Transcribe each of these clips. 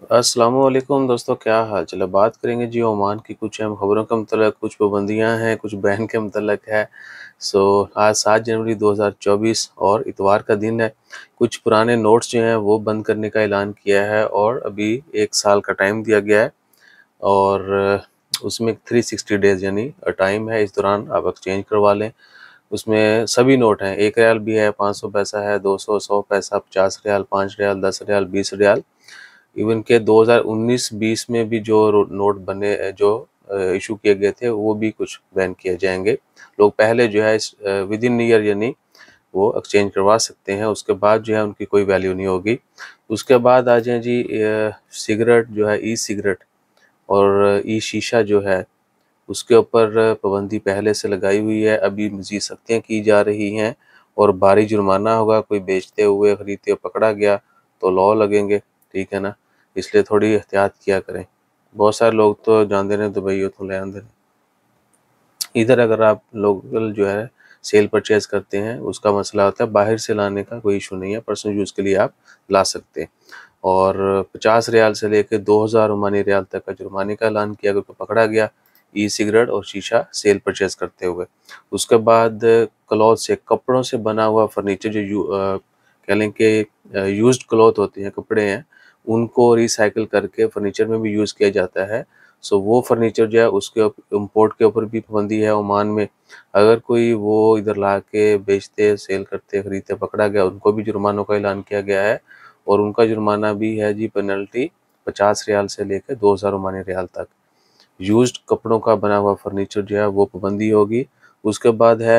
अस्सलामुअलैकुम दोस्तों, क्या हाल चाल है। बात करेंगे जी ओमान की कुछ अहम खबरों के मतलब कुछ पाबंदियां हैं, कुछ बैन के मतलब है। आज 7 जनवरी 2024 और इतवार का दिन है। कुछ पुराने नोट्स जो हैं वो बंद करने का ऐलान किया है और अभी 1 साल का टाइम दिया गया है और उसमें 360 डेज यानी टाइम है, इस दौरान आप एक्सचेंज करवा लें। उसमें सभी नोट हैं, 1 रियाल भी है, 500 पैसा है, 200, 100 पैसा, 50 रियाल, 5 रियाल, 10 रियाल, 20 रियाल। इवन के 2019-20 में भी जो नोट बने जो इशू किए गए थे वो भी कुछ बैन किए जाएंगे। लोग पहले जो है इस विद इन ईयर यानी वो एक्सचेंज करवा सकते हैं, उसके बाद जो है उनकी कोई वैल्यू नहीं होगी। उसके बाद आ जाए जी सिगरेट जो है, ई सिगरेट और ई शीशा जो है उसके ऊपर पाबंदी पहले से लगाई हुई है, अभी मज़ीद सख्तियाँ की जा रही हैं और भारी जुर्माना होगा। कोई बेचते हुए खरीदते हुए पकड़ा गया तो लॉ लगेंगे, ठीक है ना। इसलिए थोड़ी एहतियात किया करें। बहुत सारे लोग तो जानते नहीं दुबई तो ले आते इधर। अगर आप लोकल जो है सेल परचेज करते हैं उसका मसला होता है, बाहर से लाने का कोई इशू नहीं है, पर्सनल यूज़ के लिए आप ला सकते हैं। और 50 रियाल से लेकर 2000 ओमानी रियाल तक का जुर्माने का ऐलान किया अगर कोई पकड़ा गया ई सिगरेट और शीशा सेल परचेज करते हुए। उसके बाद क्लॉथ से, कपड़ों से बना हुआ फर्नीचर जो कह लें कि यूज्ड क्लॉथ होते हैं, कपड़े हैं, उनको रिसाइकिल करके फर्नीचर में भी यूज़ किया जाता है। वो फर्नीचर जो है उसके इम्पोर्ट के ऊपर भी पाबंदी है ओमान में। अगर कोई वो इधर ला के बेचते, सेल करते, खरीदते पकड़ा गया, उनको भी जुर्मानों का ऐलान किया गया है और उनका जुर्माना भी है जी, पेनल्टी 50 रियाल से लेकर 2000 ओमानी रियाल तक। यूज्ड कपड़ों का बना हुआ फर्नीचर जो है वो पाबंदी होगी। उसके बाद है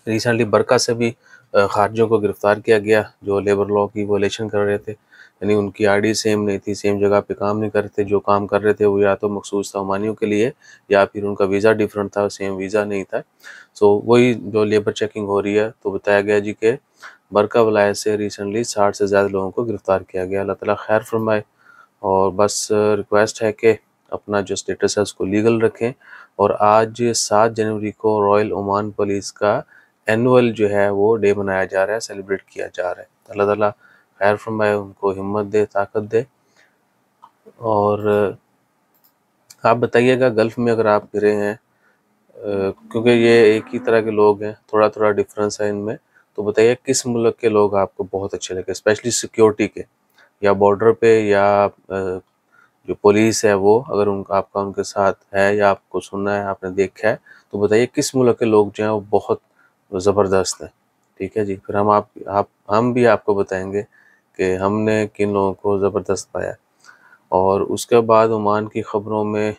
रिसेंटली बरका से भी खारिजियों को गिरफ्तार किया गया जो लेबर लॉ की वोलेशन कर रहे थे, यानी उनकी आईडी सेम नहीं थी, सेम जगह पे काम नहीं कर रहे थे। जो काम कर रहे थे वो या तो मखसूस था ओमानियों के लिए या फिर उनका वीज़ा डिफरेंट था, सेम वीज़ा नहीं था। वही जो लेबर चेकिंग हो रही है, तो बताया गया जी कि बरका वलायत से रिसेंटली 60 से ज़्यादा लोगों को गिरफ्तार किया गया। अल्लाह ताला खैर फरमाए। और बस रिक्वेस्ट है कि अपना जो स्टेटस है उसको लीगल रखें। और आज 7 जनवरी को रॉयल ओमान पुलिस का एनुअल जो है वो डे मनाया जा रहा है, सेलिब्रेट किया जा रहा है। अल्लाह ताला खैर फरमाए, उनको हिम्मत दे, ताकत दे। और आप बताइएगा गल्फ़ में अगर आप गिरे हैं, क्योंकि ये एक ही तरह के लोग हैं, थोड़ा थोड़ा डिफरेंस है इनमें, तो बताइए किस मुल्क के लोग आपको बहुत अच्छे लगे, स्पेशली सिक्योरिटी के, या बॉर्डर पे, या जो पुलिस है वो अगर उनका आपका उनके साथ है या आपको सुनना है, आपने देखा है, तो बताइए किस मुल्क के लोग जो हैं वो बहुत ज़बरदस्त हैं। ठीक है जी, फिर हम भी आपको बताएंगे कि हमने किन लोगों को ज़बरदस्त पाया। और उसके बाद ओमान की ख़बरों में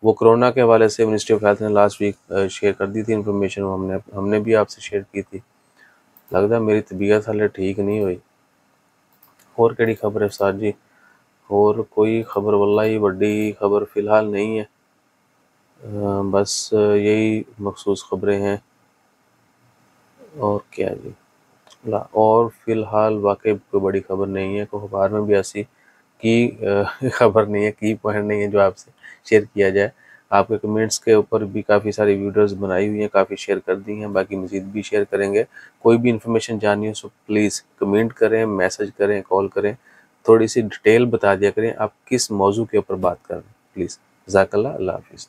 वो कोरोना के हवाले से मिनिस्ट्री ऑफ हेल्थ ने लास्ट वीक शेयर कर दी थी इन्फॉर्मेशन, हमने भी आपसे शेयर की थी। लगता है मेरी तबीयत हाले ठीक नहीं हुई। और केड़ी खबर है उस्ताद जी? और कोई खबर वल्लाही बड़ी खबर फ़िलहाल नहीं है। बस यही मखसूस खबरें हैं। और क्या जी, ला और फ़िलहाल वाक़ई कोई बड़ी खबर नहीं है, कोई अखबार में भी ऐसी की खबर नहीं है, की पॉइंट नहीं है जो आपसे शेयर किया जाए। आपके कमेंट्स के ऊपर भी काफ़ी सारी वीडियोज़ बनाई हुई हैं, काफ़ी शेयर कर दी हैं, बाकी मज़ीद भी शेयर करेंगे। कोई भी इन्फॉर्मेशन जाननी हो प्लीज़ कमेंट करें, मैसेज करें, कॉल करें, थोड़ी-सी डिटेल बता दिया करें आप किस मौज़ू के ऊपर बात कर रहे हैं प्लीज़। जज़ाकल्लाह, अल्लाह हाफ़िज़।